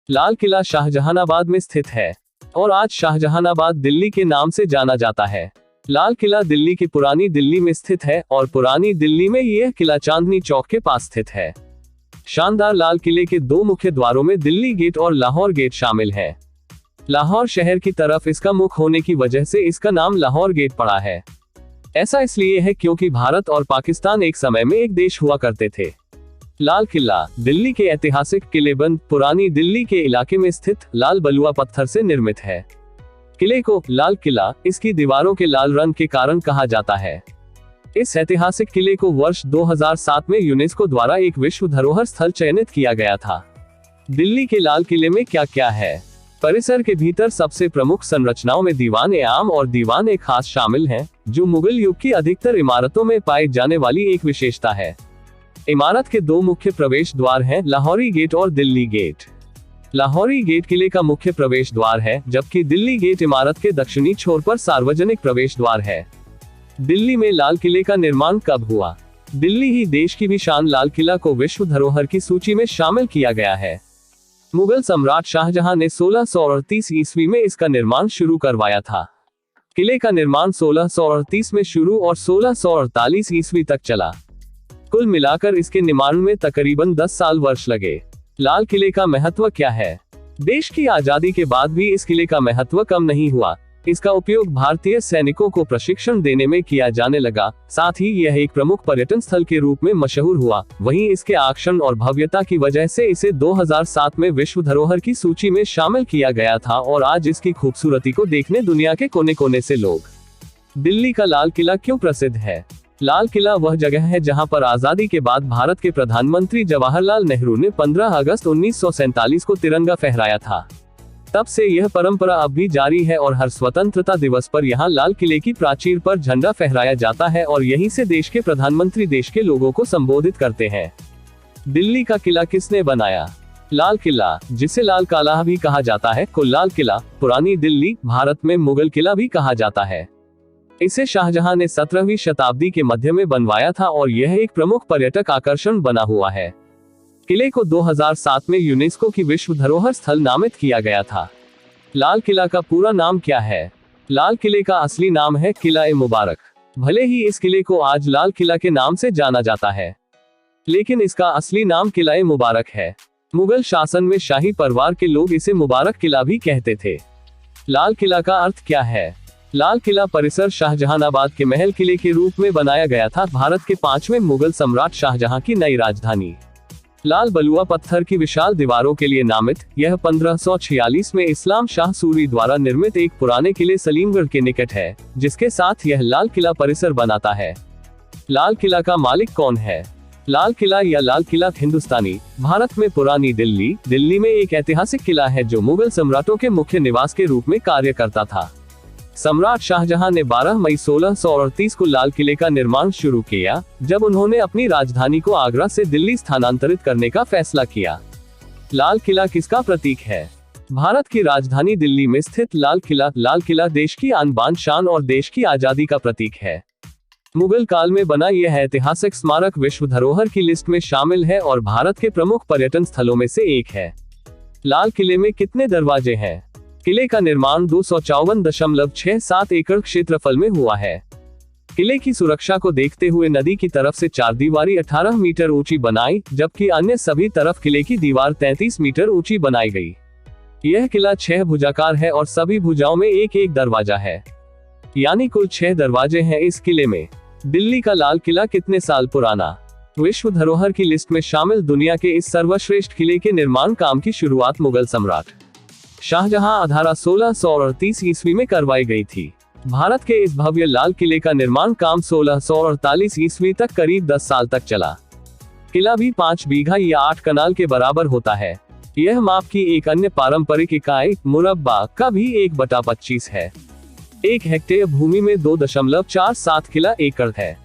लाल किला शाहजहानाबाद में स्थित है और आज शाहजहानाबाद दिल्ली के नाम से जाना जाता है। लाल किला दिल्ली की पुरानी दिल्ली में स्थित है और पुरानी दिल्ली में यह किला चांदनी चौक के पास स्थित है। शानदार लाल किले के दो मुख्य द्वारों में दिल्ली गेट और लाहौर गेट शामिल है। लाहौर शहर की तरफ इसका मुख होने की वजह से इसका नाम लाहौर गेट पड़ा है। ऐसा इसलिए है क्योंकि भारत और पाकिस्तान एक समय में एक देश हुआ करते थे। लाल किला दिल्ली के ऐतिहासिक किलेबंद पुरानी दिल्ली के इलाके में स्थित लाल बलुआ पत्थर से निर्मित है। किले को लाल किला इसकी दीवारों के लाल रंग के कारण कहा जाता है। इस ऐतिहासिक किले को वर्ष 2007 में यूनेस्को द्वारा एक विश्व धरोहर स्थल चयनित किया गया था। दिल्ली के लाल किले में क्या क्या है? परिसर के भीतर सबसे प्रमुख संरचनाओं में दीवान-ए-आम और दीवान-ए-खास शामिल हैं, जो मुगल युग की अधिकतर इमारतों में पाई जाने वाली एक विशेषता है। इमारत के दो मुख्य प्रवेश द्वार हैं, लाहौरी गेट और दिल्ली गेट। लाहौरी गेट किले का मुख्य प्रवेश द्वार है, जबकि दिल्ली गेट इमारत के दक्षिणी छोर पर सार्वजनिक प्रवेश द्वार है। दिल्ली में लाल किले का निर्माण कब हुआ? दिल्ली ही देश की भी शान लाल किला को विश्व धरोहर की सूची में शामिल किया गया है। मुगल सम्राट शाहजहां ने 1638 ईस्वी में इसका निर्माण शुरू करवाया था। किले का निर्माण 1638 में शुरू और 1648 ईस्वी तक चला। कुल मिलाकर इसके निर्माण में तकरीबन 10 साल वर्ष लगे। लाल किले का महत्व क्या है? देश की आजादी के बाद भी इस किले का महत्व कम नहीं हुआ। इसका उपयोग भारतीय सैनिकों को प्रशिक्षण देने में किया जाने लगा। साथ ही यह एक प्रमुख पर्यटन स्थल के रूप में मशहूर हुआ। वहीं इसके आकर्षण और भव्यता की वजह से इसे 2007 में विश्व धरोहर की सूची में शामिल किया गया था और आज इसकी खूबसूरती को देखने दुनिया के कोने कोने से लोग। दिल्ली का लाल किला क्यों प्रसिद्ध है? लाल किला वह जगह है जहां पर आजादी के बाद भारत के प्रधानमंत्री जवाहरलाल नेहरू ने 15 अगस्त 1947 को तिरंगा फहराया था। तब से यह परंपरा अब भी जारी है और हर स्वतंत्रता दिवस पर यहां लाल किले की प्राचीर पर झंडा फहराया जाता है और यहीं से देश के प्रधानमंत्री देश के लोगों को संबोधित करते हैं। दिल्ली का किला किसने बनाया? लाल किला, जिसे लाल काला भी कहा जाता है, को लाल किला पुरानी दिल्ली भारत में मुगल किला भी कहा जाता है। इसे शाहजहां ने 17वीं शताब्दी के मध्य में बनवाया था और यह एक प्रमुख पर्यटक आकर्षण बना हुआ है। किले को 2007 में यूनेस्को की विश्व धरोहर स्थल नामित किया गया था। लाल किला का पूरा नाम क्या है? लाल किले का असली नाम है किला-ए-मुबारक। भले ही इस किले को आज लाल किला के नाम से जाना जाता है, लेकिन इसका असली नाम किला-ए-मुबारक है। मुगल शासन में शाही परिवार के लोग इसे मुबारक किला भी कहते थे। लाल किला का अर्थ क्या है? लाल किला परिसर शाहजहानाबाद के महल किले के रूप में बनाया गया था। भारत के 5वें मुगल सम्राट शाहजहां की नई राजधानी। लाल बलुआ पत्थर की विशाल दीवारों के लिए नामित यह 1546 में इस्लाम शाह सूरी द्वारा निर्मित एक पुराने किले सलीमगढ़ के निकट है, जिसके साथ यह लाल किला परिसर बनाता है। लाल किला का मालिक कौन है? लाल किला या लाल किला हिंदुस्तानी भारत में पुरानी दिल्ली में एक ऐतिहासिक किला है जो मुगल सम्राटों के मुख्य निवास के रूप में कार्य करता था। सम्राट शाहजहां ने 12 मई 1638 को लाल किले का निर्माण शुरू किया, जब उन्होंने अपनी राजधानी को आगरा से दिल्ली स्थानांतरित करने का फैसला किया। लाल किला किसका प्रतीक है? भारत की राजधानी दिल्ली में स्थित लाल किला देश की आन बान शान और देश की आजादी का प्रतीक है। मुगल काल में बना यह ऐतिहासिक स्मारक विश्व धरोहर की लिस्ट में शामिल है और भारत के प्रमुख पर्यटन स्थलों में से एक है। लाल किले में कितने दरवाजे हैं? किले का निर्माण 254.67 एकड़ क्षेत्रफल में हुआ है। किले की सुरक्षा को देखते हुए नदी की तरफ से चारदीवारी 18 मीटर ऊंची बनाई, जबकि अन्य सभी तरफ किले की दीवार 33 मीटर ऊंची बनाई गई। यह किला 6 भुजाकार है और सभी भुजाओं में एक एक दरवाजा है, यानी कुल 6 दरवाजे हैं इस किले में। दिल्ली का लाल किला कितने साल पुराना? विश्व धरोहर की लिस्ट में शामिल दुनिया के इस सर्वश्रेष्ठ किले के निर्माण काम की शुरुआत मुगल सम्राट शाहजहां द्वारा 1638 ईस्वी में करवाई गई थी। भारत के इस भव्य लाल किले का निर्माण काम 1648 ईस्वी तक करीब 10 साल तक चला। किला भी 5 बीघा या 8 कनाल के बराबर होता है। यह माप की एक अन्य पारंपरिक इकाई मुरब्बा का भी 1/25 है। 1 हेक्टेयर भूमि में 2.47 किला एकड़ है।